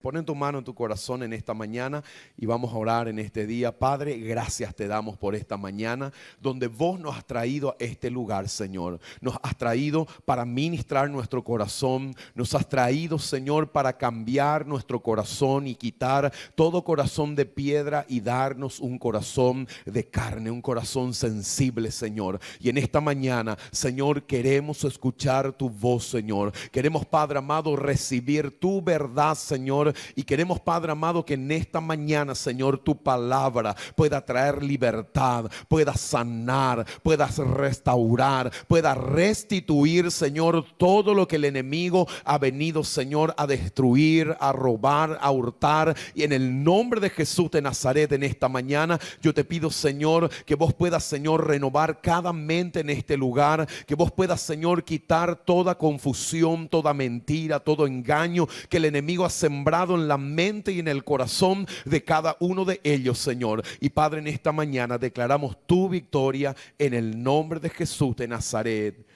Pon en tu mano en tu corazón en esta mañana y vamos a orar en este día. Padre, gracias te damos por esta mañana donde vos nos has traído a este lugar, Señor. Nos has traído para ministrar nuestro corazón. Nos has traído, Señor, para cambiar nuestro corazón y quitar todo corazón de piedra y darnos un corazón de carne, un corazón sensible, Señor. Y en esta mañana, Señor, queremos escuchar tu voz, Señor. Queremos, Padre amado, recibir tu verdad, Señor. Y queremos, Padre amado, que en esta mañana, Señor, tu palabra pueda traer libertad, pueda sanar, pueda restaurar, pueda restituir, Señor, todo lo que el enemigo ha venido, Señor, a destruir, a robar, a hurtar. Y en el nombre de Jesús de Nazaret, en esta mañana, yo te pido, Señor, que vos puedas, Señor, renovar cada mente en este lugar, que vos puedas, Señor, quitar toda confusión, toda mentira, todo engaño que el enemigo ha sembrado en la mente y en el corazón de cada uno de ellos, Señor. Y Padre, en esta mañana declaramos tu victoria en el nombre de Jesús de Nazaret.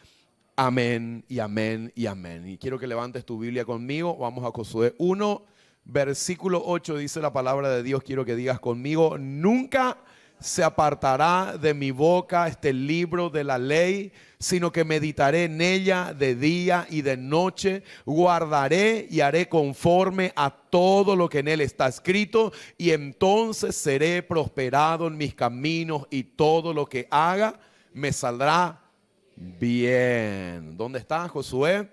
Amén y amén y amén. Y quiero que levantes tu Biblia conmigo. Vamos a Josué 1, versículo 8, dice la palabra de Dios. Quiero que digas conmigo: nunca se apartará de mi boca este libro de la ley, sino que meditaré en ella de día y de noche, guardaré y haré conforme a todo lo que en él está escrito, y entonces seré prosperado en mis caminos y todo lo que haga me saldrá bien. ¿Dónde está Josué?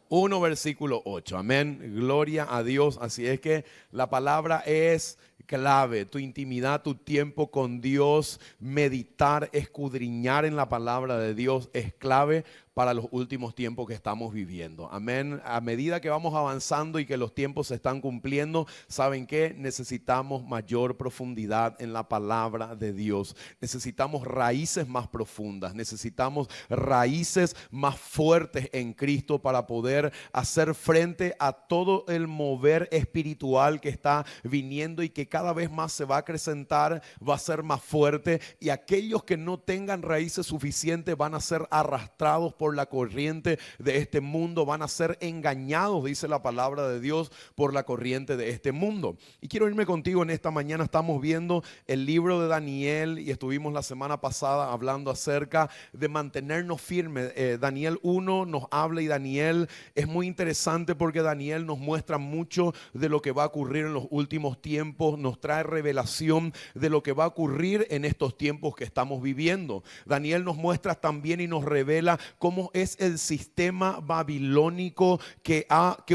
1, versículo 8. Amén. Gloria a Dios. Así es que la palabra es clave. Tu intimidad, tu tiempo con Dios, meditar, escudriñar en la palabra de Dios es clave para los últimos tiempos que estamos viviendo. Amén. A medida que vamos avanzando y que los tiempos se están cumpliendo, ¿saben qué? Necesitamos mayor profundidad en la palabra de Dios. Necesitamos raíces más profundas. Necesitamos raíces más fuertes en Cristo para poder hacer frente a todo el mover espiritual que está viniendo y que cada vez más se va a acrecentar, va a ser más fuerte, y aquellos que no tengan raíces suficientes van a ser arrastrados por la corriente de este mundo, van a ser engañados, dice la palabra de Dios, por la corriente de este mundo. Y quiero irme contigo en esta mañana. Estamos viendo el libro de Daniel y estuvimos la semana pasada hablando acerca de mantenernos firmes. Daniel 1 nos habla, y Daniel es muy interesante porque Daniel nos muestra mucho de lo que va a ocurrir en los últimos tiempos, nos trae revelación de lo que va a ocurrir en estos tiempos que estamos viviendo. Daniel nos muestra también y nos revela cómo es el sistema babilónico que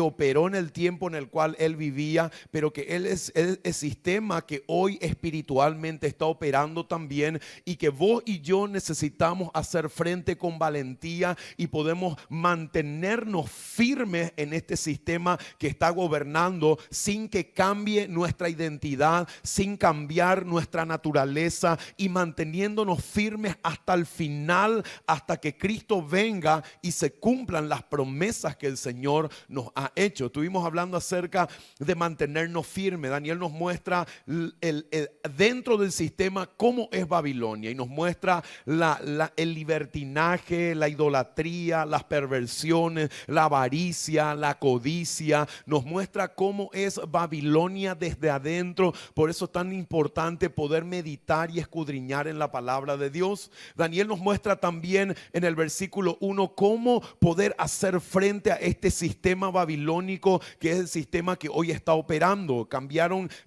operó en el tiempo en el cual él vivía, pero que él es el sistema que hoy espiritualmente está operando también, y que vos y yo necesitamos hacer frente con valentía y podemos mantenernos firmes en este sistema que está gobernando sin que cambie nuestra identidad, sin cambiar nuestra naturaleza, y manteniéndonos firmes hasta el final, hasta que Cristo venga y se cumplan las promesas que el Señor nos ha hecho. Estuvimos hablando acerca de mantenernos firmes. Daniel nos muestra dentro del sistema cómo es Babilonia, y nos muestra el libertinaje, la idolatría, las perversiones, la avaricia, la codicia. Nos muestra cómo es Babilonia desde adentro. Por eso es tan importante poder meditar y escudriñar en la palabra de Dios. Daniel nos muestra también en el versículo 1 cómo poder hacer frente a este sistema babilónico, que es el sistema que hoy está operando.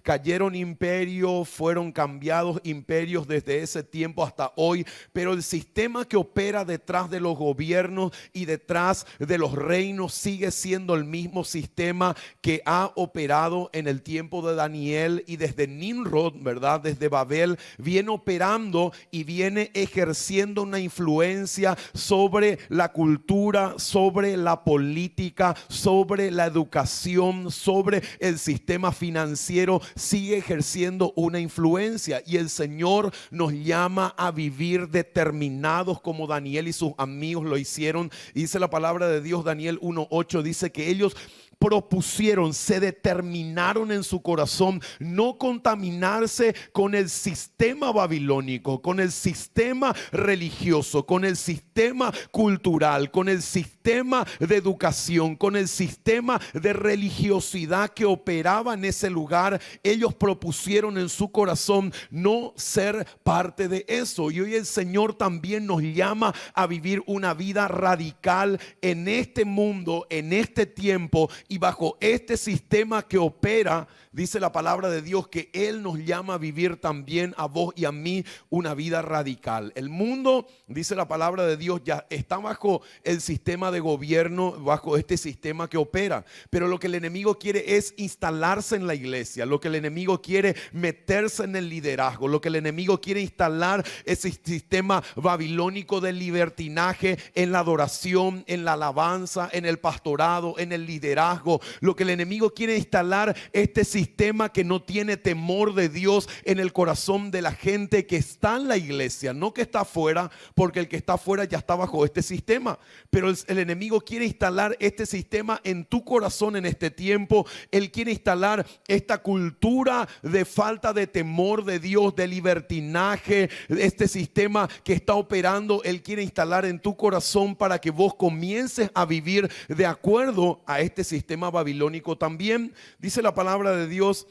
Cayeron imperios, fueron cambiados imperios desde ese tiempo hasta hoy, pero el sistema que opera detrás de los gobiernos y detrás de los reinos sigue siendo el mismo sistema que ha operado en el tiempo de Daniel, y desde Nimrod, ¿verdad? Desde Babel viene operando y viene ejerciendo una influencia sobre la cultura, sobre la política, sobre la educación, sobre el sistema financiero. Sigue ejerciendo una influencia, y el Señor nos llama a vivir determinados como Daniel y sus amigos lo hicieron. Dice la palabra de Dios, Daniel 1:8, dice que ellos propusieron, se determinaron en su corazón no contaminarse con el sistema babilónico, con el sistema religioso, con el sistema cultural, con el sistema de educación, con el sistema de religiosidad que operaba en ese lugar. Ellos propusieron en su corazón no ser parte de eso. Y hoy el Señor también nos llama a vivir una vida radical en este mundo, en este tiempo y bajo este sistema que opera. Dice la palabra de Dios que Él nos llama a vivir también a vos y a mí una vida radical. El mundo, dice la palabra de Dios, ya está bajo el sistema de gobierno, bajo este sistema que opera. Pero lo que el enemigo quiere es instalarse en la iglesia. Lo que el enemigo quiere meterse en el liderazgo. Lo que el enemigo quiere instalar ese sistema babilónico del libertinaje en la adoración, en la alabanza, en el pastorado, en el liderazgo. Lo que el enemigo quiere instalar este sistema que no tiene temor de Dios en el corazón de la gente que está en la iglesia, no que está afuera, porque el que está afuera ya está bajo este sistema. Pero el enemigo quiere instalar este sistema en tu corazón en este tiempo. Él quiere instalar esta cultura de falta de temor de Dios, de libertinaje, este sistema que está operando. Él quiere instalar en tu corazón para que vos comiences a vivir de acuerdo a este sistema babilónico también. Dice la palabra de Dios,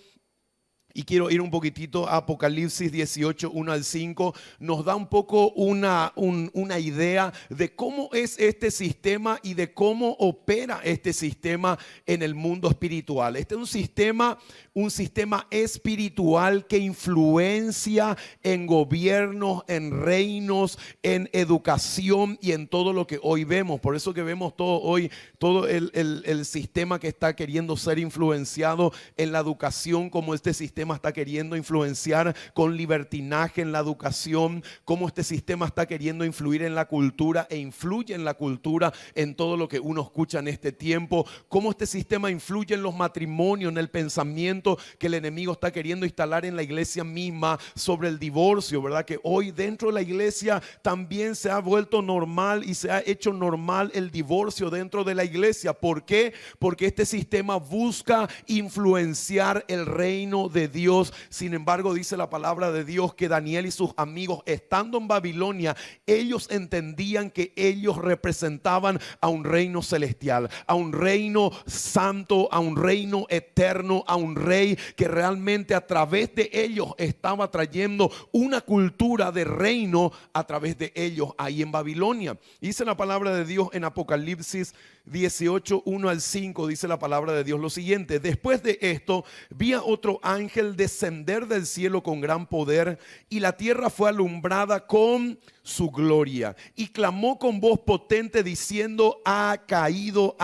y quiero ir un poquitito a Apocalipsis 18, 1 al 5, nos da un poco una idea de cómo es este sistema y de cómo opera este sistema en el mundo espiritual. Este es un sistema espiritual que influencia en gobiernos, en reinos, en educación y en todo lo que hoy vemos. Por eso que vemos todo hoy, todo el sistema que está queriendo ser influenciado en la educación, como este sistema está queriendo influenciar con libertinaje en la educación, cómo este sistema está queriendo influir en la cultura e influye en la cultura, en todo lo que uno escucha en este tiempo, cómo este sistema influye en los matrimonios, en el pensamiento que el enemigo está queriendo instalar en la iglesia misma sobre el divorcio, ¿verdad? Que hoy dentro de la iglesia también se ha vuelto normal y se ha hecho normal el divorcio dentro de la iglesia. ¿Por qué? Porque este sistema busca influenciar el reino de Dios. Sin embargo, dice la palabra de Dios que Daniel y sus amigos, estando en Babilonia, ellos entendían que ellos representaban a un reino celestial, a un reino santo, a un reino eterno, a un rey que realmente a través de ellos estaba trayendo una cultura de reino a través de ellos ahí en Babilonia. Dice la palabra de Dios en Apocalipsis 18, 1 al 5, dice la palabra de Dios lo siguiente: después de esto vi a otro ángel descender del cielo con gran poder, y la tierra fue alumbrada con su gloria, y clamó con voz potente diciendo: ha caído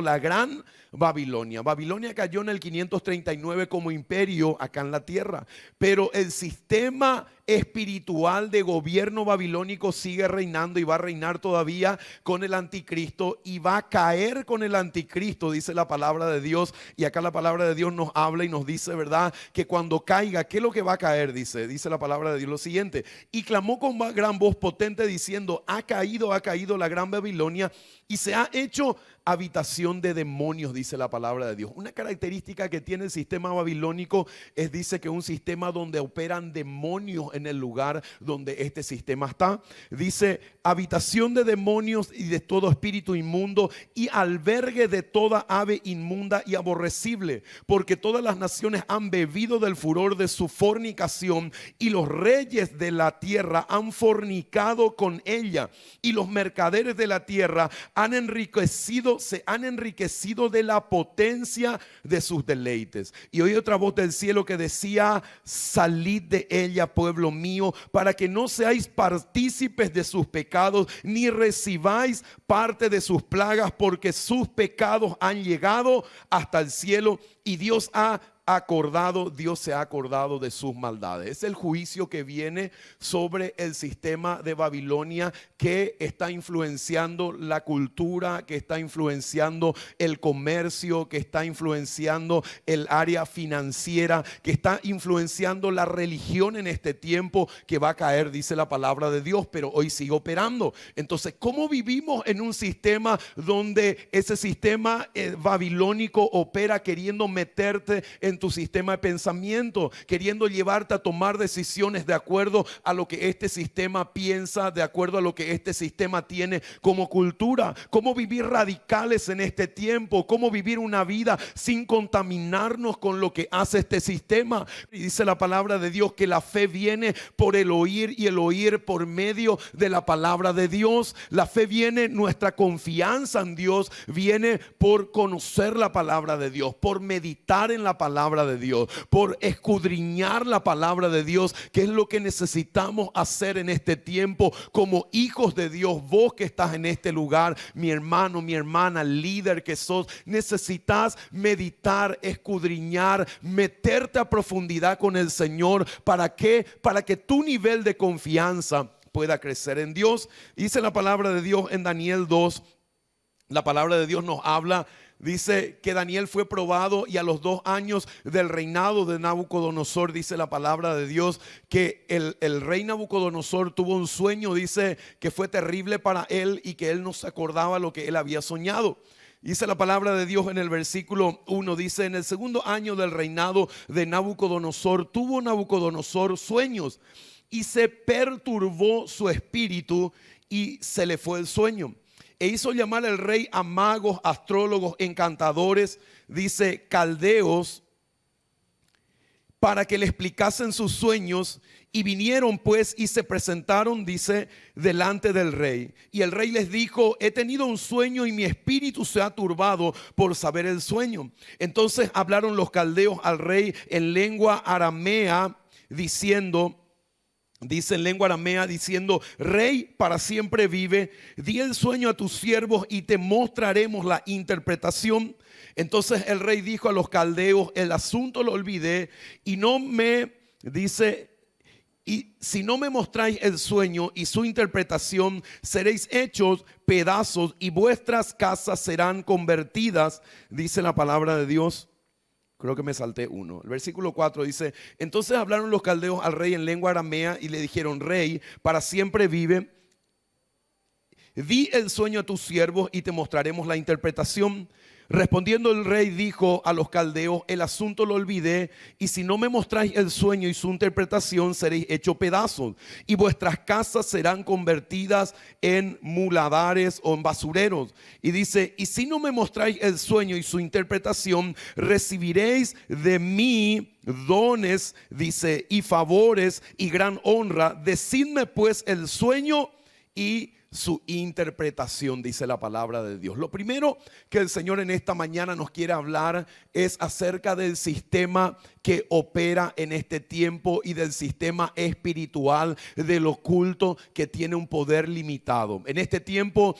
la gran Babilonia. Babilonia cayó en el 539 como imperio acá en la tierra, pero el sistema espiritual de gobierno babilónico sigue reinando y va a reinar todavía con el anticristo, y va a caer con el anticristo, dice la palabra de Dios. Y acá la palabra de Dios nos habla y nos dice, ¿verdad?, que cuando caiga, ¿qué es lo que va a caer? Dice la palabra de Dios lo siguiente: y clamó con gran voz potente diciendo: ha caído la gran Babilonia, y se ha hecho habitación de demonios, dice la palabra de Dios. Una característica que tiene el sistema babilónico es, dice, que un sistema donde operan demonios en el lugar donde este sistema está. Dice: habitación de demonios y de todo espíritu inmundo, y albergue de toda ave inmunda y aborrecible, porque todas las naciones han bebido del furor de su fornicación, y los reyes de la tierra han fornicado con ella, y los mercaderes de la tierra se han enriquecido de la potencia de sus deleites. Y oí otra voz del cielo que decía: salid de ella, pueblo mío, para que no seáis partícipes de sus pecados, ni recibáis parte de sus plagas, porque sus pecados han llegado hasta el cielo, y Dios ha acordado, Dios se ha acordado de sus maldades. Es el juicio que viene sobre el sistema de Babilonia, que está influenciando la cultura, que está influenciando el comercio, que está influenciando el área financiera, que está influenciando la religión en este tiempo, que va a caer, dice la palabra de Dios, pero hoy sigue operando. Entonces, ¿cómo vivimos en un sistema donde ese sistema babilónico opera queriendo meterte en tu sistema de pensamiento, queriendo llevarte a tomar decisiones de acuerdo a lo que este sistema piensa, de acuerdo a lo que este sistema tiene como cultura? ¿Cómo vivir radicales en este tiempo? ¿Cómo vivir una vida sin contaminarnos con lo que hace este sistema? Y dice la palabra de Dios que la fe viene por el oír y el oír por medio de la palabra de Dios. La fe viene, nuestra confianza en Dios viene por conocer la palabra de Dios, por meditar en la palabra de Dios, por escudriñar la palabra de Dios, que es lo que necesitamos hacer en este tiempo como hijos de Dios. Vos que estás en este lugar, mi hermano, mi hermana, líder que sos, necesitas meditar, escudriñar, meterte a profundidad con el Señor. ¿Para qué? Para que tu nivel de confianza pueda crecer en Dios. Dice la palabra de Dios en Daniel 2, la palabra de Dios nos habla. Dice que Daniel fue probado y a los 2 años del reinado de Nabucodonosor, dice la palabra de Dios, que el rey Nabucodonosor tuvo un sueño, dice que fue terrible para él y que él no se acordaba lo que él había soñado. Dice la palabra de Dios en el versículo 1, dice: en el 2.º año del reinado de Nabucodonosor, tuvo Nabucodonosor sueños y se perturbó su espíritu y se le fue el sueño. E hizo llamar el rey a magos, astrólogos, encantadores, dice caldeos, para que le explicasen sus sueños. Y vinieron pues y se presentaron, dice, delante del rey. Y el rey les dijo: he tenido un sueño y mi espíritu se ha turbado por saber el sueño. Entonces hablaron los caldeos al rey en lengua aramea, diciendo... Dice en lengua aramea diciendo: rey, para siempre vive, di el sueño a tus siervos y te mostraremos la interpretación. Entonces el rey dijo a los caldeos: el asunto lo olvidé y no me, dice, y si no me mostráis el sueño y su interpretación, seréis hechos pedazos y vuestras casas serán convertidas, dice la palabra de Dios. Creo que me salté uno. El versículo 4 dice: entonces hablaron los caldeos al rey en lengua aramea y le dijeron: rey, para siempre vive, di el sueño a tus siervos y te mostraremos la interpretación. Respondiendo el rey dijo a los caldeos: el asunto lo olvidé, y si no me mostráis el sueño y su interpretación, seréis hechos pedazos, y vuestras casas serán convertidas en muladares o en basureros. Y dice: y si no me mostráis el sueño y su interpretación, recibiréis de mí dones, dice, y favores y gran honra. Decidme pues el sueño y su interpretación, dice la palabra de Dios. Lo primero que el Señor en esta mañana nos quiere hablar es acerca del sistema que opera en este tiempo y del sistema espiritual del oculto que tiene un poder limitado. En este tiempo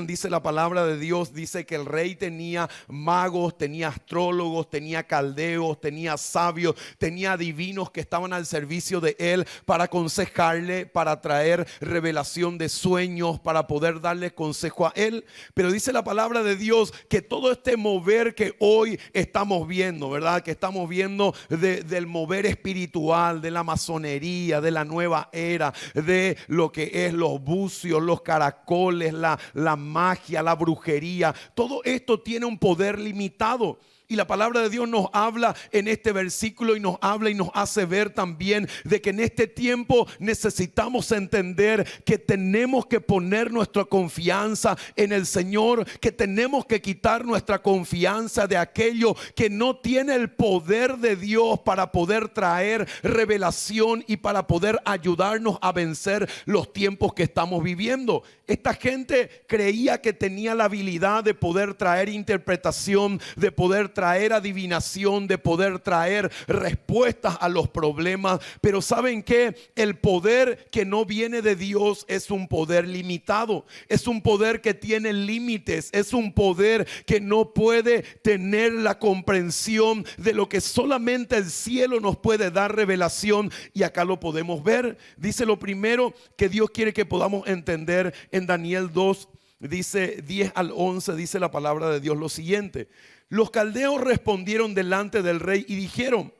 dice la palabra de Dios, dice que el rey tenía magos, tenía astrólogos, tenía caldeos, tenía sabios, tenía adivinos que estaban al servicio de él para aconsejarle, para traer revelación de sueños, para poder darle consejo a él. Pero dice la palabra de Dios que todo este mover que hoy estamos viendo, ¿verdad? Que estamos viendo del mover espiritual, de la masonería, de la nueva era, de lo que es los bucios, los caracoles, la magia, la brujería. Todo esto tiene un poder limitado. Y la palabra de Dios nos habla en este versículo y nos habla y nos hace ver también de que en este tiempo necesitamos entender que tenemos que poner nuestra confianza en el Señor, que tenemos que quitar nuestra confianza de aquello que no tiene el poder de Dios para poder traer revelación y para poder ayudarnos a vencer los tiempos que estamos viviendo. Esta gente creía que tenía la habilidad de poder traer interpretación, de poder traer adivinación, de poder traer respuestas a los problemas. Pero ¿saben qué? El poder que no viene de Dios es un poder limitado, es un poder que tiene límites, es un poder que no puede tener la comprensión de lo que solamente el cielo nos puede dar revelación. Y acá lo podemos ver. Dice lo primero que Dios quiere que podamos entender en Daniel 2, dice 10 al 11, dice la palabra de Dios lo siguiente: los caldeos respondieron delante del rey y dijeron: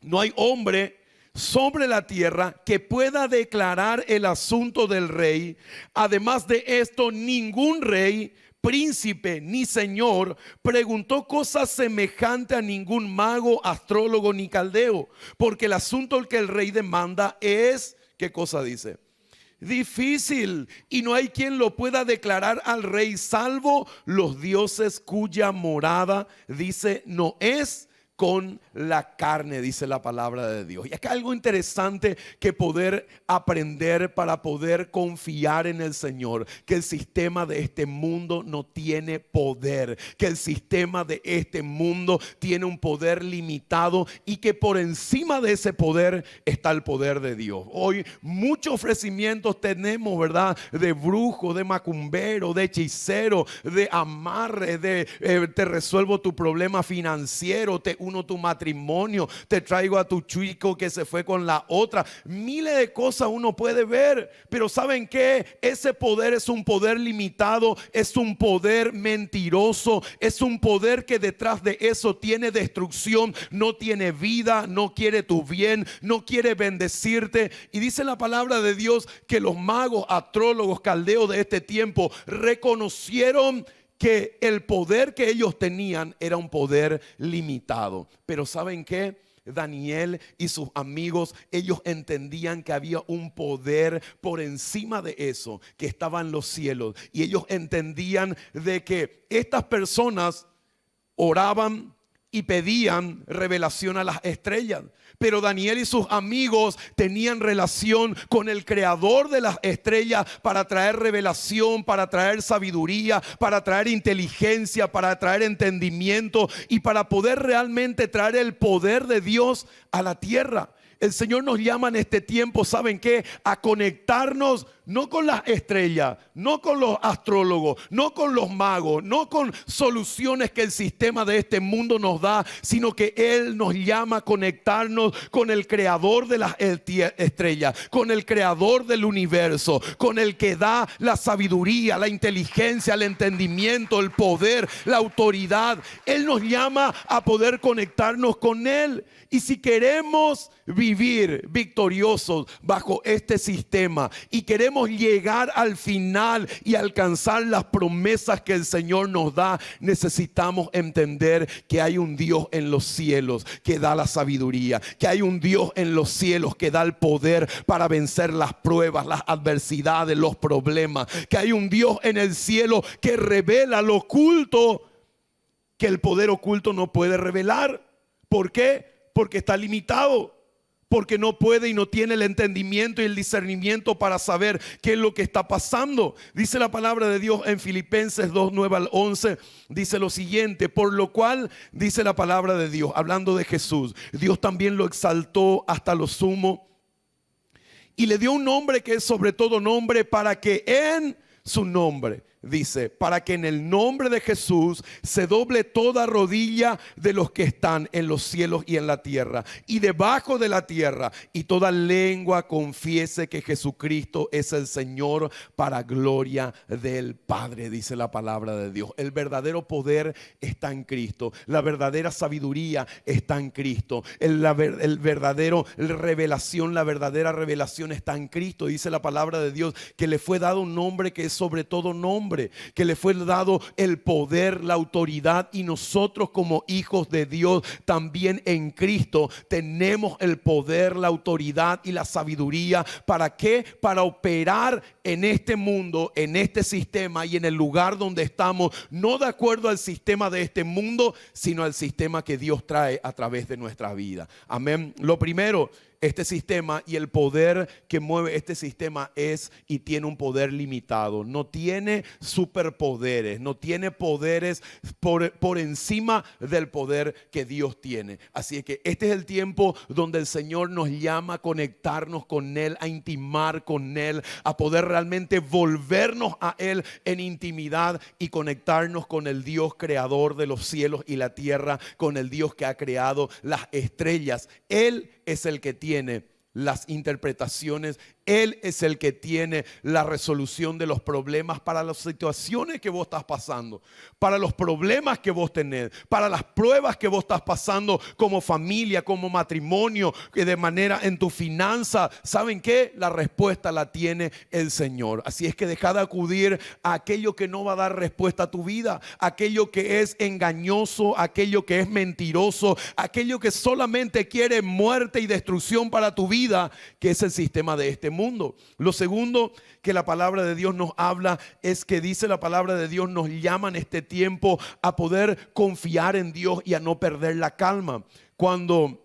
no hay hombre sobre la tierra que pueda declarar el asunto del rey. Además de esto, ningún rey, príncipe ni señor preguntó cosa semejante a ningún mago, astrólogo ni caldeo, porque el asunto que el rey demanda es, ¿qué cosa dice? Difícil, y no hay quien lo pueda declarar al rey, salvo los dioses cuya morada, dice, no es con la carne, dice la palabra de Dios. Y acá algo interesante que poder aprender para poder confiar en el Señor: que el sistema de este mundo no tiene poder, que el sistema de este mundo tiene un poder limitado, y que por encima de ese poder está el poder de Dios. Hoy muchos ofrecimientos tenemos, ¿verdad? De brujo, de macumbero, de hechicero, de amarre, de te resuelvo tu problema financiero, te uno tu matrimonio, te traigo a tu chico que se fue con la otra. Miles de cosas uno puede ver, pero ¿saben qué? Ese poder es un poder limitado, es un poder mentiroso, es un poder que detrás de eso tiene destrucción, no tiene vida, no quiere tu bien, no quiere bendecirte. Y dice la palabra de Dios que los magos, astrólogos, caldeos de este tiempo reconocieron que el poder que ellos tenían era un poder limitado. Pero ¿saben qué? Daniel y sus amigos, ellos entendían que había un poder por encima de eso, que estaba en los cielos. Y ellos entendían de que estas personas oraban y pedían revelación a las estrellas. Pero Daniel y sus amigos tenían relación con el creador de las estrellas para traer revelación, para traer sabiduría, para traer inteligencia, para traer entendimiento y para poder realmente traer el poder de Dios a la tierra. El Señor nos llama en este tiempo, ¿saben qué? A conectarnos no con las estrellas, no con los astrólogos, no con los magos, no con soluciones que el sistema de este mundo nos da, sino que Él nos llama a conectarnos con el creador de las estrellas, con el creador del universo, con el que da la sabiduría, la inteligencia, el entendimiento, el poder, la autoridad. Él nos llama a poder conectarnos con Él. Y si queremos vivir victoriosos bajo este sistema y queremos llegar al final y alcanzar las promesas que el Señor nos da, necesitamos entender que hay un Dios en los cielos que da la sabiduría, que hay un Dios en los cielos que da el poder para vencer las pruebas, las adversidades, los problemas, que hay un Dios en el cielo que revela lo oculto que el poder oculto no puede revelar. ¿Por qué? Porque está limitado, porque no puede y no tiene el entendimiento y el discernimiento para saber qué es lo que está pasando. Dice la palabra de Dios en Filipenses 2, 9 al 11, dice lo siguiente: por lo cual, dice la palabra de Dios, hablando de Jesús, Dios también lo exaltó hasta lo sumo y le dio un nombre que es sobre todo nombre, para que en su nombre, dice, para que en el nombre de Jesús se doble toda rodilla de los que están en los cielos y en la tierra y debajo de la tierra, y toda lengua confiese que Jesucristo es el Señor, para gloria del Padre, dice la palabra de Dios. El verdadero poder está en Cristo, la verdadera sabiduría está en Cristo, la verdadera revelación está en Cristo. Dice la palabra de Dios que le fue dado un nombre que es sobre todo nombre, que le fue dado el poder, la autoridad, y nosotros como hijos de Dios también en Cristo tenemos el poder, la autoridad y la sabiduría. ¿Para qué? Para operar en este mundo, en este sistema y en el lugar donde estamos, no de acuerdo al sistema de este mundo, sino al sistema que Dios trae a través de nuestra vida. Amén. Lo primero este sistema, y el poder que mueve este sistema es y tiene un poder limitado. No tiene superpoderes, no tiene poderes por encima del poder que Dios tiene. Así es que este es el tiempo donde el Señor nos llama a conectarnos con Él, a intimar con Él, a poder realmente volvernos a Él en intimidad y conectarnos con el Dios creador de los cielos y la tierra, con el Dios que ha creado las estrellas. Él es el que tiene las interpretaciones. Él es el que tiene la resolución de los problemas para las situaciones que vos estás pasando, para los problemas que vos tenés, para las pruebas que vos estás pasando como familia, como matrimonio, que de manera en tu finanza. ¿Saben qué? La respuesta la tiene el Señor. Así es que deja de acudir a aquello que no va a dar respuesta a tu vida, aquello que es engañoso, aquello que es mentiroso, aquello que solamente quiere muerte y destrucción para tu vida, que es el sistema de este mundo. Lo segundo que la palabra de Dios nos habla es que dice la palabra de Dios, nos llama en este tiempo a poder confiar en Dios y a no perder la calma. Cuando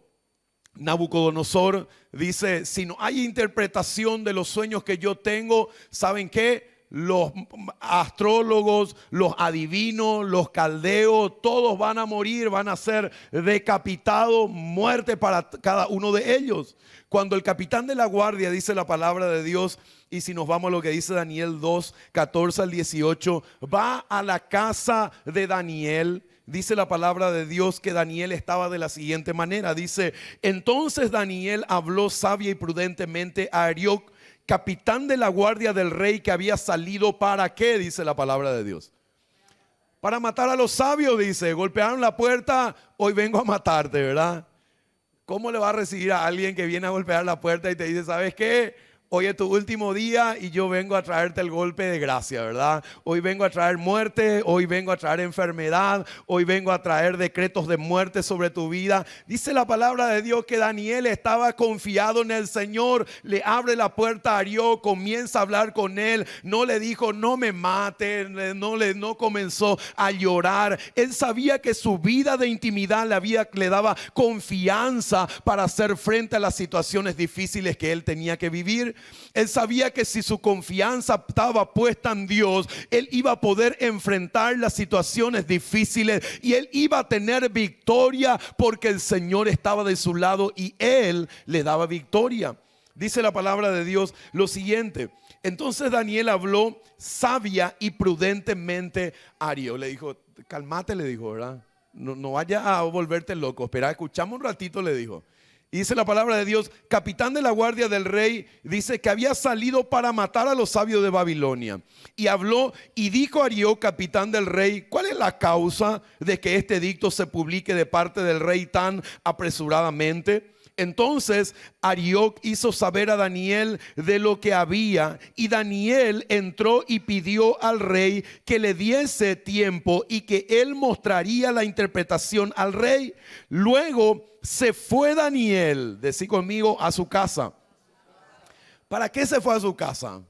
Nabucodonosor dice, si no hay interpretación de los sueños que yo tengo, ¿saben qué? Los astrólogos, los adivinos, los caldeos, todos van a morir, van a ser decapitados, muerte para cada uno de ellos. Cuando el capitán de la guardia, dice la palabra de Dios, y si nos vamos a lo que dice Daniel 2, 14 al 18, va a la casa de Daniel. Dice la palabra de Dios que Daniel estaba de la siguiente manera. Dice, entonces Daniel habló sabia y prudentemente a Arioc, capitán de la guardia del rey, que había salido ¿para qué? Dice la palabra de Dios. Para matar a los sabios, dice. Golpearon la puerta, hoy vengo a matarte, ¿verdad? ¿Cómo le va a recibir a alguien que viene a golpear la puerta y te dice, ¿sabes qué? Hoy es tu último día y yo vengo a traerte el golpe de gracia, ¿verdad? Hoy vengo a traer muerte, hoy vengo a traer enfermedad, hoy vengo a traer decretos de muerte sobre tu vida. Dice la palabra de Dios que Daniel estaba confiado en el Señor. Le abre la puerta a Arioc, comienza a hablar con él. No le dijo, no me maten, no comenzó a llorar. Él sabía que su vida de intimidad le daba confianza para hacer frente a las situaciones difíciles que él tenía que vivir. Él sabía que si su confianza estaba puesta en Dios, él iba a poder enfrentar las situaciones difíciles y él iba a tener victoria porque el Señor estaba de su lado y él le daba victoria. Dice la palabra de Dios lo siguiente. Entonces Daniel habló sabia y prudentemente a Arioc. Le dijo, cálmate, le dijo, ¿verdad? No vaya a volverte loco. Espera, escuchamos un ratito, le dijo. Y dice la palabra de Dios, capitán de la guardia del rey, dice que había salido para matar a los sabios de Babilonia. Y habló y dijo a Arioc, capitán del rey, ¿cuál es la causa de que este edicto se publique de parte del rey tan apresuradamente? Entonces Arioc hizo saber a Daniel de lo que había, y Daniel entró y pidió al rey que le diese tiempo y que él mostraría la interpretación al rey. Luego se fue Daniel, decí conmigo, a su casa. ¿Para qué se fue a su casa?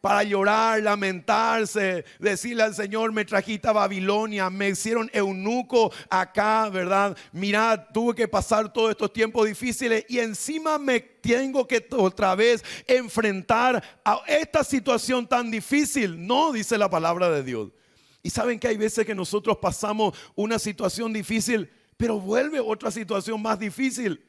Para llorar, lamentarse, decirle al Señor, me trajiste a Babilonia, me hicieron eunuco acá, ¿verdad? Mirad, tuve que pasar todos estos tiempos difíciles y encima me tengo que otra vez enfrentar a esta situación tan difícil. No, dice la palabra de Dios. Y saben que hay veces que nosotros pasamos una situación difícil, pero vuelve otra situación más difícil.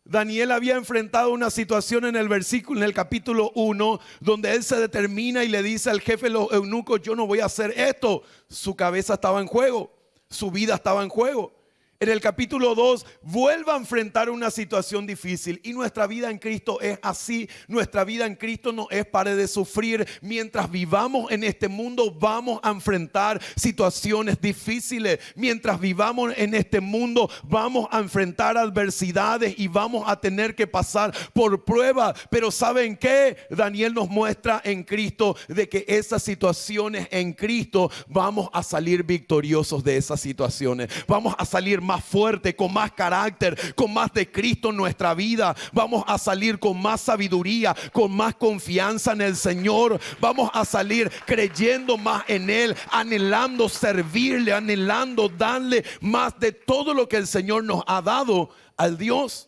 Daniel había enfrentado una situación en el capítulo 1, donde él se determina y le dice al jefe de los eunucos, yo no voy a hacer esto. Su cabeza estaba en juego, su vida estaba en juego. En el capítulo 2 vuelve a enfrentar una situación difícil y nuestra vida en Cristo es así. Nuestra vida en Cristo no es para de sufrir. Mientras vivamos en este mundo vamos a enfrentar situaciones difíciles. Mientras vivamos en este mundo vamos a enfrentar adversidades y vamos a tener que pasar por pruebas. Pero ¿saben qué? Daniel nos muestra en Cristo de que esas situaciones en Cristo vamos a salir victoriosos de esas situaciones. Vamos a salir más fuerte, con más carácter, con más de Cristo en nuestra vida. Vamos a salir con más sabiduría, con más confianza en el Señor. Vamos a salir creyendo más en Él, anhelando servirle, anhelando darle más de todo lo que el Señor nos ha dado al Dios.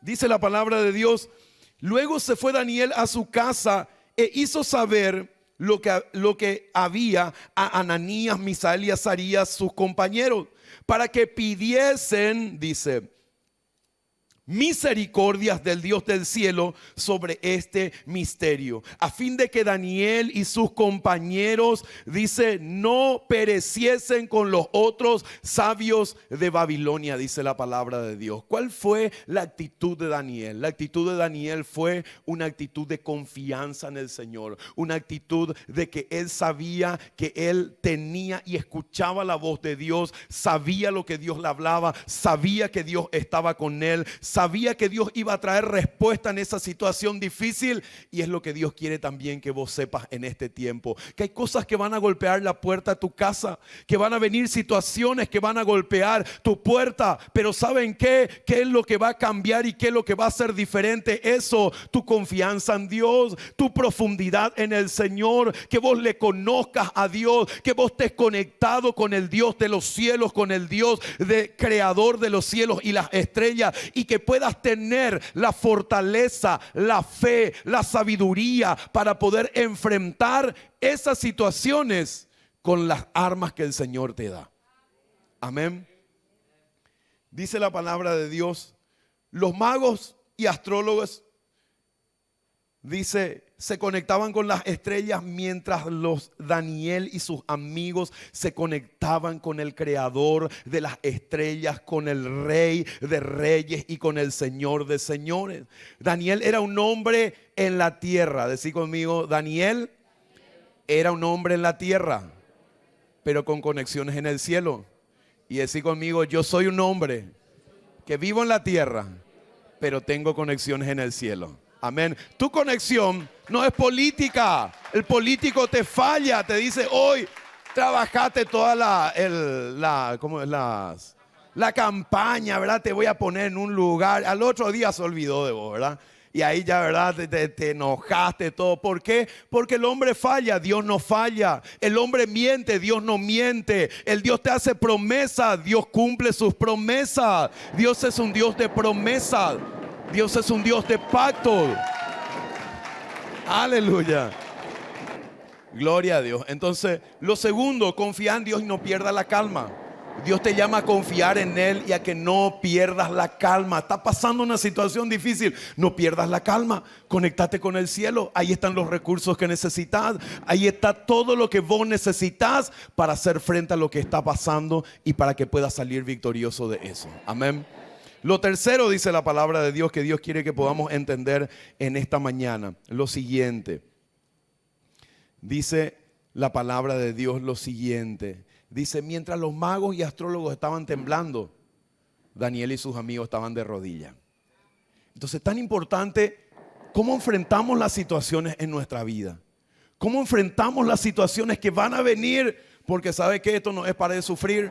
Dice la palabra de Dios: luego se fue Daniel a su casa e hizo saber lo que había a Ananías, Misael y Azarías, sus compañeros, para que pidiesen, dice, misericordias del Dios del cielo sobre este misterio, a fin de que Daniel y sus compañeros, dice, no pereciesen con los otros sabios de Babilonia, dice la palabra de Dios. ¿Cuál fue la actitud de Daniel? La actitud de Daniel fue una actitud de confianza en el Señor, una actitud de que él sabía que él tenía y escuchaba la voz de Dios, sabía lo que Dios le hablaba, sabía que Dios estaba con él, sabía que Dios iba a traer respuesta en esa situación difícil. Y es lo que Dios quiere también que vos sepas en este tiempo, que hay cosas que van a golpear la puerta de tu casa, que van a venir situaciones que van a golpear tu puerta, pero ¿saben qué? ¿Qué es lo que va a cambiar y qué es lo que va a ser diferente? Eso, tu confianza en Dios, tu profundidad en el Señor, que vos le conozcas a Dios, que vos estés conectado con el Dios de los cielos, con el Dios creador de los cielos y las estrellas, y que puedas tener la fortaleza, la fe, la sabiduría para poder enfrentar esas situaciones con las armas que el Señor te da. Amén. Dice la palabra de Dios: los magos y astrólogos, dice, se conectaban con las estrellas, mientras los Daniel y sus amigos se conectaban con el creador de las estrellas, con el rey de reyes y con el Señor de señores. Daniel era un hombre en la tierra. Decí conmigo: Daniel era un hombre en la tierra, pero con conexiones en el cielo. Y decí conmigo: yo soy un hombre que vivo en la tierra, pero tengo conexiones en el cielo. Amén. Tu conexión no es política. El político te falla, te dice: hoy trabajaste toda la campaña, ¿verdad? Te voy a poner en un lugar. Al otro día se olvidó de vos, ¿verdad? Y ahí ya, ¿verdad? Te enojaste todo. ¿Por qué? Porque el hombre falla, Dios no falla. El hombre miente, Dios no miente. El Dios te hace promesas, Dios cumple sus promesas. Dios es un Dios de promesas. Dios es un Dios de pacto. Aleluya. Gloria a Dios. Entonces, lo segundo, confía en Dios y no pierdas la calma. Dios te llama a confiar en Él y a que no pierdas la calma. Está pasando una situación difícil, no pierdas la calma. Conéctate con el cielo. Ahí están los recursos que necesitas. Ahí está todo lo que vos necesitas para hacer frente a lo que está pasando y para que puedas salir victorioso de eso. Amén. Lo tercero, dice la palabra de Dios, que Dios quiere que podamos entender en esta mañana, lo siguiente. Dice la palabra de Dios lo siguiente. Dice: mientras los magos y astrólogos estaban temblando, Daniel y sus amigos estaban de rodillas. Entonces, tan importante cómo enfrentamos las situaciones en nuestra vida. Cómo enfrentamos las situaciones que van a venir, porque sabe que esto no es para de sufrir.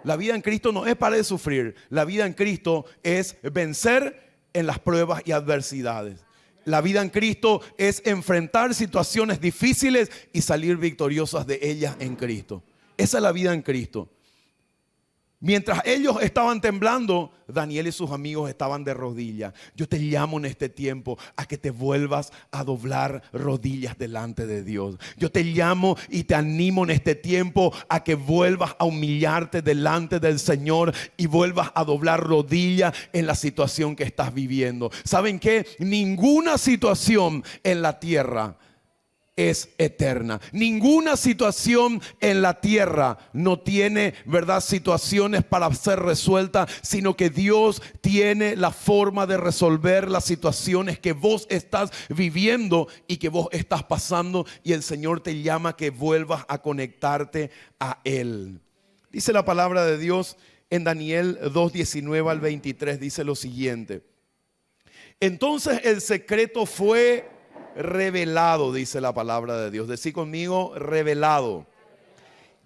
La vida en Cristo no es para de sufrir. La vida en Cristo es vencer en las pruebas y adversidades. La vida en Cristo es enfrentar situaciones difíciles y salir victoriosas de ellas en Cristo. Esa es la vida en Cristo. Mientras ellos estaban temblando, Daniel y sus amigos estaban de rodillas. Yo te llamo en este tiempo a que te vuelvas a doblar rodillas delante de Dios. Yo te llamo y te animo en este tiempo a que vuelvas a humillarte delante del Señor y vuelvas a doblar rodillas en la situación que estás viviendo. ¿Saben qué? Ninguna situación en la tierra es eterna. Ninguna situación en la tierra no tiene, ¿verdad?, situaciones para ser resueltas, sino que Dios tiene la forma de resolver las situaciones que vos estás viviendo y que vos estás pasando, y el Señor te llama a que vuelvas a conectarte a Él. Dice la palabra de Dios en Daniel 2:19 al 23, dice lo siguiente: entonces el secreto fue revelado, dice la palabra de Dios. Decí conmigo: revelado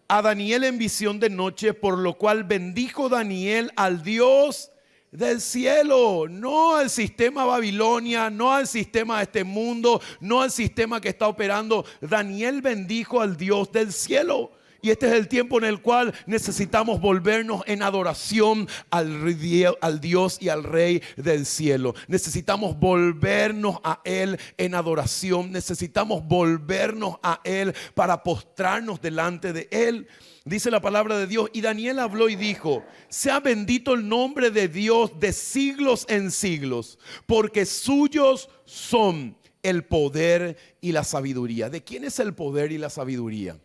a Daniel en visión de noche, por lo cual bendijo Daniel al Dios del cielo, no al sistema Babilonia, no al sistema de este mundo, no al sistema que está operando. Daniel bendijo al Dios del cielo. Y este es el tiempo en el cual necesitamos volvernos en adoración al Dios y al Rey del cielo. Necesitamos volvernos a Él en adoración. Necesitamos volvernos a Él para postrarnos delante de Él. Dice la palabra de Dios, y Daniel habló y dijo: sea bendito el nombre de Dios de siglos en siglos, porque suyos son el poder y la sabiduría. ¿De quién es el poder y la sabiduría?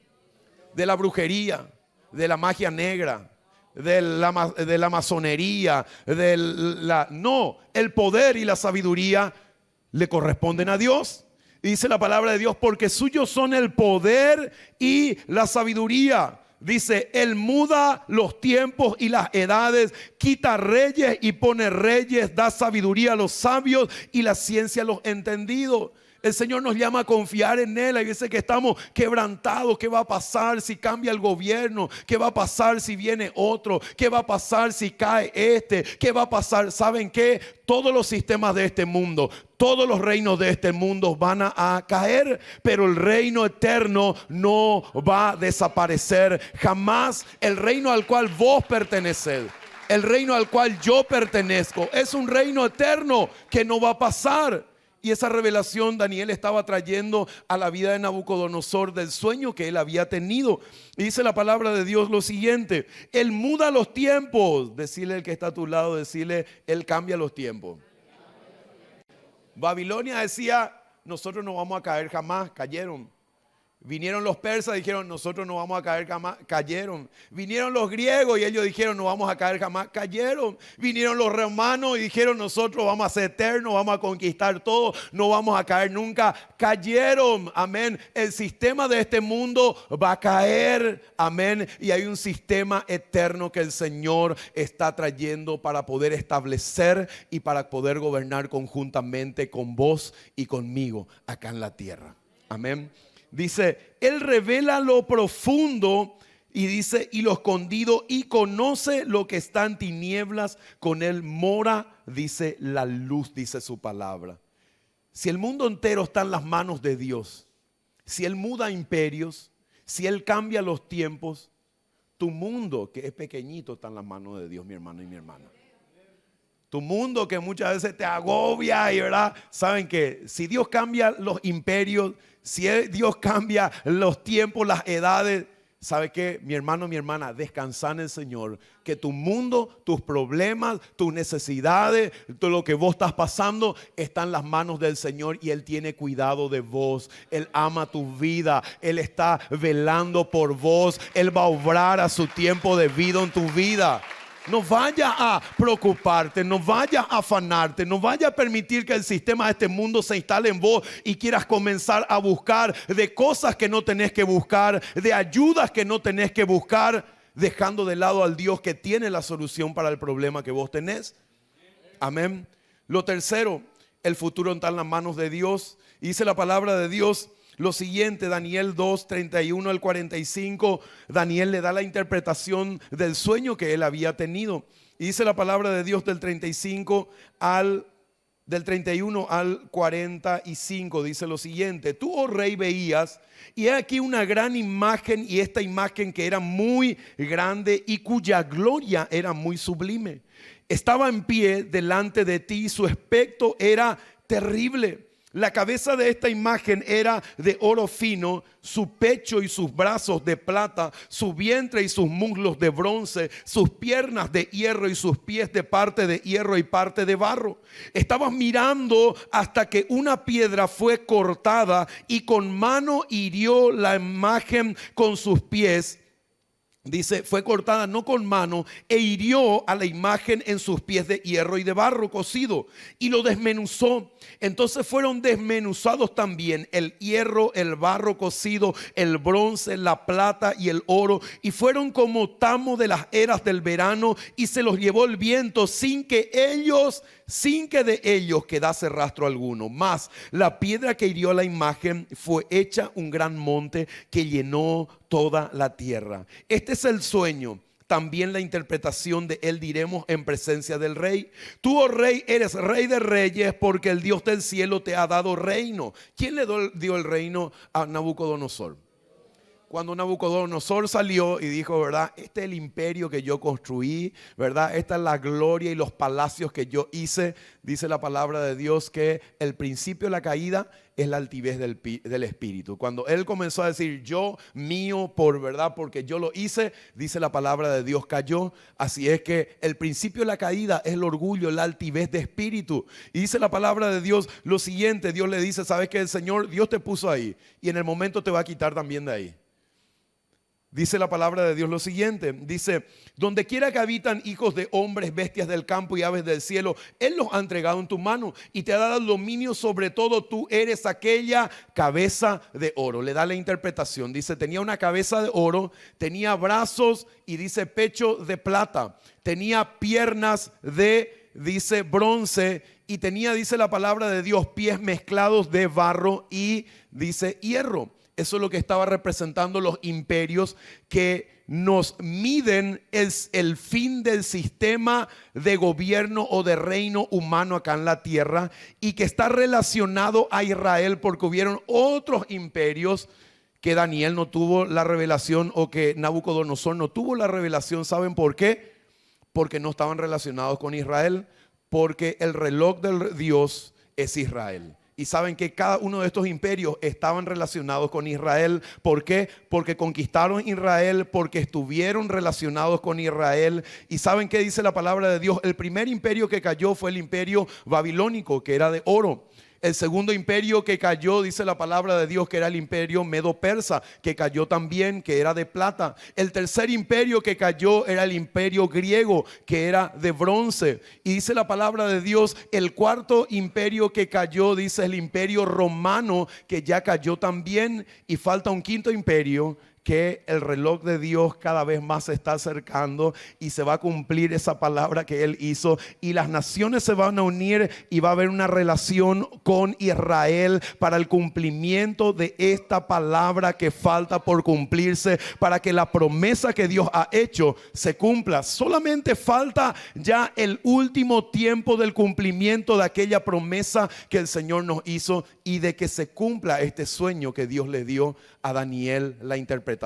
De la brujería, de la magia negra, de la masonería, no, el poder y la sabiduría le corresponden a Dios. Y dice la palabra de Dios, porque suyos son el poder y la sabiduría. Dice, Él muda los tiempos y las edades, quita reyes y pone reyes, da sabiduría a los sabios y la ciencia a los entendidos. El Señor nos llama a confiar en Él. Hay veces que estamos quebrantados. ¿Qué va a pasar si cambia el gobierno? ¿Qué va a pasar si viene otro? ¿Qué va a pasar si cae este? ¿Qué va a pasar? ¿Saben qué? Todos los sistemas de este mundo, todos los reinos de este mundo van a caer, pero el reino eterno no va a desaparecer jamás. El reino al cual vos pertenecés, el reino al cual yo pertenezco, es un reino eterno que no va a pasar. Y esa revelación Daniel estaba trayendo a la vida de Nabucodonosor del sueño que él había tenido. Y dice la palabra de Dios lo siguiente: Él muda los tiempos. Decirle al que está a tu lado, decirle, Él cambia los tiempos. Babilonia decía, nosotros no vamos a caer jamás, cayeron. Vinieron los persas y dijeron, nosotros no vamos a caer jamás, cayeron. Vinieron los griegos y ellos dijeron, no vamos a caer jamás, cayeron. Vinieron los romanos y dijeron, nosotros vamos a ser eternos, vamos a conquistar todo, no vamos a caer nunca, cayeron. Amén. El sistema de este mundo va a caer, amén. Y hay un sistema eterno que el Señor está trayendo para poder establecer y para poder gobernar conjuntamente con vos y conmigo acá en la tierra. Amén. Dice, Él revela lo profundo y dice, y lo escondido, y conoce lo que está en tinieblas, con Él mora, dice, la luz, dice su palabra. Si el mundo entero está en las manos de Dios, si Él muda imperios, si Él cambia los tiempos, tu mundo, que es pequeñito, está en las manos de Dios, mi hermano y mi hermana. Tu mundo que muchas veces te agobia y verdad, saben que si Dios cambia los imperios, si Dios cambia los tiempos, las edades, ¿sabe qué? Mi hermano, mi hermana, descansa en el Señor. Que tu mundo, tus problemas, tus necesidades, todo lo que vos estás pasando está en las manos del Señor y Él tiene cuidado de vos. Él ama tu vida, Él está velando por vos. Él va a obrar a su tiempo debido en tu vida. No vayas a preocuparte, no vayas a afanarte, no vayas a permitir que el sistema de este mundo se instale en vos y quieras comenzar a buscar de cosas que no tenés que buscar, de ayudas que no tenés que buscar, dejando de lado al Dios que tiene la solución para el problema que vos tenés. Amén. Lo tercero, el futuro está en las manos de Dios. Dice la palabra de Dios lo siguiente, Daniel 2, 31 al 45, Daniel le da la interpretación del sueño que él había tenido. Y dice la palabra de Dios del 31 al 45, dice lo siguiente: tú, oh rey, veías, y he aquí una gran imagen, y esta imagen que era muy grande y cuya gloria era muy sublime. Estaba en pie delante de ti, su aspecto era terrible. La cabeza de esta imagen era de oro fino, su pecho y sus brazos de plata, su vientre y sus muslos de bronce, sus piernas de hierro y sus pies de parte de hierro y parte de barro. Estabas mirando hasta que una piedra fue cortada y con mano hirió la imagen con sus pies. Dice, fue cortada no con mano e hirió a la imagen en sus pies de hierro y de barro cocido y lo desmenuzó. Entonces fueron desmenuzados también el hierro, el barro cocido, el bronce, la plata y el oro, y fueron como tamo de las eras del verano, y se los llevó el viento sin que de ellos quedase rastro alguno. Mas la piedra que hirió la imagen fue hecha un gran monte que llenó toda la tierra. Este es el sueño. También la interpretación de él diremos en presencia del rey. Tú, oh rey, eres rey de reyes, porque el Dios del cielo te ha dado reino. ¿Quién le dio el reino a Nabucodonosor? cuando Nabucodonosor salió y dijo, ¿verdad? Este es el imperio que yo construí, ¿verdad? Esta es la gloria y los palacios que yo hice. Dice la palabra de Dios que el principio de la caída es la altivez del espíritu. Cuando él comenzó a decir yo, mío, por verdad, porque yo lo hice, dice la palabra de Dios, cayó. Así es que el principio de la caída es el orgullo, la altivez de espíritu. Y dice la palabra de Dios lo siguiente, Dios le dice, sabes que el Señor, Dios te puso ahí y en el momento te va a quitar también de ahí. Dice la palabra de Dios lo siguiente, dice, donde quiera que habitan hijos de hombres, bestias del campo y aves del cielo, Él los ha entregado en tu mano y te ha dado el dominio sobre todo, tú eres aquella cabeza de oro. Le da la interpretación, dice, tenía una cabeza de oro, tenía brazos y dice pecho de plata, tenía piernas de, dice, bronce y tenía, dice la palabra de Dios, pies mezclados de barro y, dice, hierro. Eso es lo que estaba representando los imperios que nos miden es el fin del sistema de gobierno o de reino humano acá en la tierra y que está relacionado a Israel porque hubieron otros imperios que Daniel no tuvo la revelación o que Nabucodonosor no tuvo la revelación. ¿Saben por qué? Porque no estaban relacionados con Israel, porque el reloj del Dios es Israel. Y saben que cada uno de estos imperios estaban relacionados con Israel. ¿Por qué? Porque conquistaron Israel, porque estuvieron relacionados con Israel. Y saben qué dice la palabra de Dios. El primer imperio que cayó fue el imperio babilónico, que era de oro. El segundo imperio que cayó, dice la palabra de Dios, que era el imperio medo-persa, que cayó también, que era de plata. El tercer imperio que cayó era el imperio griego, que era de bronce. Y dice la palabra de Dios, el cuarto imperio que cayó, dice el imperio romano, que ya cayó también. Y falta un quinto imperio, que el reloj de Dios cada vez más se está acercando y se va a cumplir esa palabra que Él hizo y las naciones se van a unir y va a haber una relación con Israel para el cumplimiento de esta palabra que falta por cumplirse, para que la promesa que Dios ha hecho se cumpla. Solamente falta ya el último tiempo del cumplimiento de aquella promesa que el Señor nos hizo y de que se cumpla este sueño que Dios le dio a Daniel, la interpretación.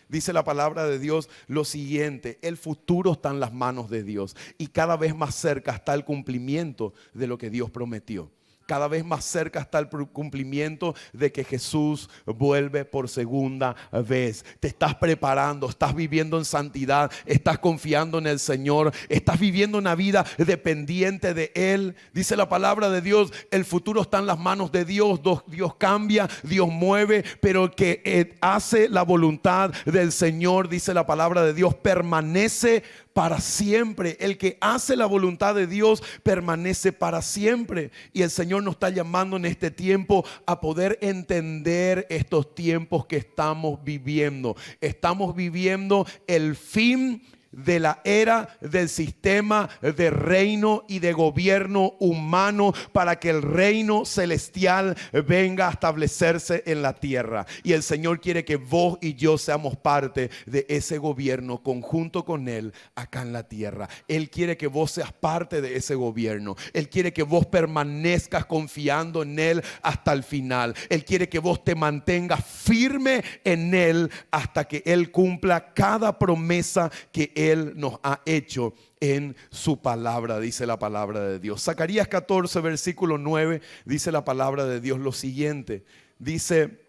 Dice la palabra de Dios lo siguiente, el futuro está en las manos de Dios y cada vez más cerca está el cumplimiento de lo que Dios prometió. Cada vez más cerca está el cumplimiento de que Jesús vuelve por segunda vez. Te estás preparando, estás viviendo en santidad, estás confiando en el Señor, estás viviendo una vida dependiente de Él. Dice la palabra de Dios, el futuro está en las manos de Dios. Dios cambia, Dios mueve, pero el que hace la voluntad del Señor, dice la palabra de Dios, permanece para siempre. El que hace la voluntad de Dios permanece para siempre. Y el Señor nos está llamando en este tiempo a poder entender estos tiempos que estamos viviendo. Estamos viviendo el fin de la era del sistema de reino y de gobierno humano para que el reino celestial venga a establecerse en la tierra. Y el Señor quiere que vos y yo seamos parte de ese gobierno conjunto con Él acá en la tierra. Él quiere que vos seas parte de ese gobierno. Él quiere que vos permanezcas confiando en Él hasta el final. Él quiere que vos te mantengas firme en Él hasta que Él cumpla cada promesa que Él nos ha hecho en su palabra, dice la palabra de Dios. Zacarías 14, versículo 9, dice la palabra de Dios lo siguiente. Dice,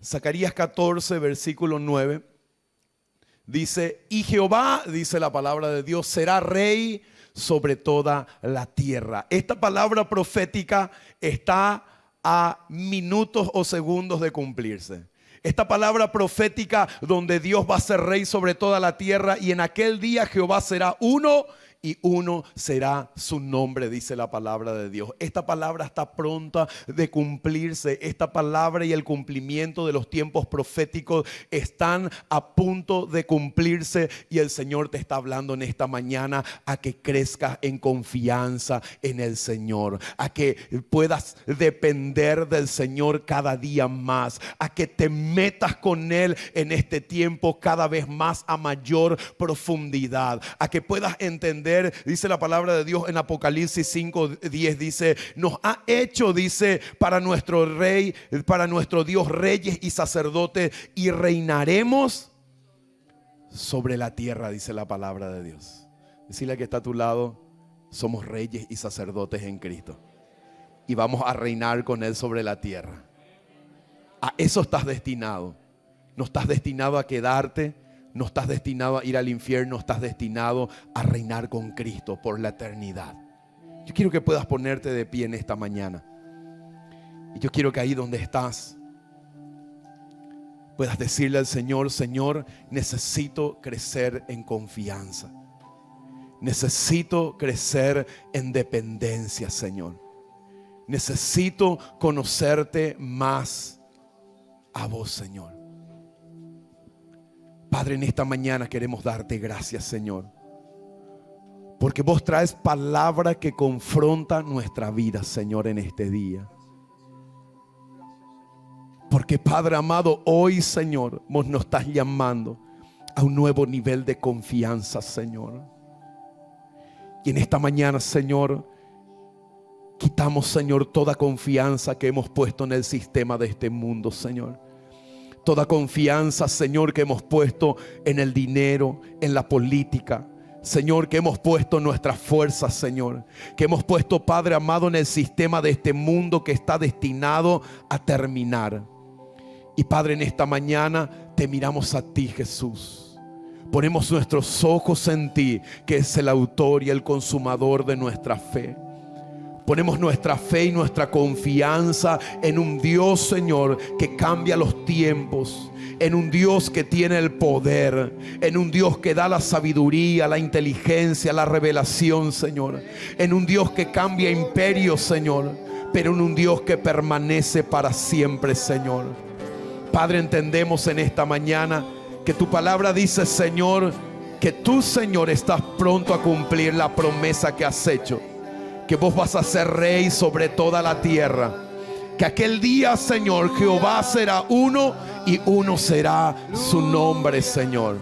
Zacarías 14, versículo 9, dice, y Jehová, dice la palabra de Dios, será rey sobre toda la tierra. Esta palabra profética está a minutos o segundos de cumplirse. Esta palabra profética donde Dios va a ser rey sobre toda la tierra y en aquel día Jehová será uno y uno será su nombre, dice la palabra de Dios. Esta palabra está pronta de cumplirse. Esta palabra y el cumplimiento de los tiempos proféticos están a punto de cumplirse y el Señor te está hablando en esta mañana a que crezcas en confianza en el Señor, a que puedas depender del Señor cada día más, a que te metas con Él en este tiempo cada vez más a mayor profundidad, a que puedas entender entender, dice la palabra de Dios en Apocalipsis 5:10, dice, nos ha hecho, dice, para nuestro rey, para nuestro Dios, reyes y sacerdotes, y reinaremos sobre la tierra, dice la palabra de Dios. Decirle al que está a tu lado, somos reyes y sacerdotes en Cristo, y vamos a reinar con Él sobre la tierra. A eso estás destinado. No estás destinado a quedarte, no estás destinado a ir al infierno, estás destinado a reinar con Cristo por la eternidad. Yo quiero que puedas ponerte de pie en esta mañana. Y yo quiero que ahí donde estás puedas decirle al Señor, Señor, necesito crecer en confianza. Necesito crecer en dependencia, Señor. Necesito conocerte más a vos, Señor. Padre, en esta mañana queremos darte gracias, Señor, porque vos traes palabra que confronta nuestra vida, Señor, en este día. Porque, Padre amado, hoy, Señor, vos nos estás llamando a un nuevo nivel de confianza, Señor. Y en esta mañana, Señor, quitamos, Señor, toda confianza que hemos puesto en el sistema de este mundo, Señor. Toda confianza, Señor, que hemos puesto en el dinero, en la política. Señor, que hemos puesto nuestras fuerzas, Señor. Que hemos puesto, Padre amado, en el sistema de este mundo que está destinado a terminar. Y, Padre, en esta mañana te miramos a ti, Jesús. Ponemos nuestros ojos en ti, que es el autor y el consumador de nuestra fe. Ponemos nuestra fe y nuestra confianza en un Dios, Señor, que cambia los tiempos. En un Dios que tiene el poder. En un Dios que da la sabiduría, la inteligencia, la revelación, Señor. En un Dios que cambia imperios, Señor. Pero en un Dios que permanece para siempre, Señor. Padre, entendemos en esta mañana que tu palabra dice, Señor, que tú, Señor, estás pronto a cumplir la promesa que has hecho. Que vos vas a ser rey sobre toda la tierra. Que aquel día, Señor, Jehová será uno y uno será su nombre, Señor.